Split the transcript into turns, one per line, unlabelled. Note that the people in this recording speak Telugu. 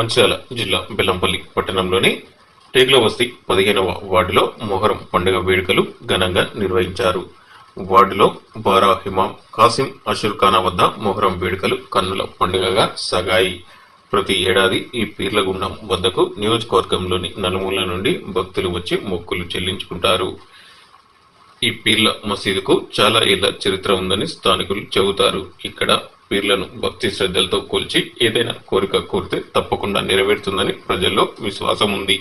మంచిర్యాల జిల్లా బెల్లంపల్లి పట్టణంలోని టేకులబస్తీ 15వ వార్డులో మొహరం పండుగ వేడుకలు ఘనంగా నిర్వహించారు. వార్డులో బారా హిమాం కాసిం అషుల్ ఖానా వద్ద మొహరం వేడుకలు కన్నుల పండుగగా సాగాయి. ప్రతి ఏడాది ఈ పీర్ల గుండం వద్దకు నియోజకవర్గంలోని నలుమూల నుండి భక్తులు వచ్చి మొక్కులు చెల్లించుకుంటారు. ఈ పీర్ల మసీదుకు చాలా ఏళ్ల చరిత్ర ఉందని స్థానికులు చెబుతారు. ఇక్కడ పీర్లను భక్తి శ్రద్ధలతో కొలిచి ఏదైనా కోరిక కోరితే తప్పకుండా నెరవేరుతుందని ప్రజల్లో విశ్వాసం ఉంది.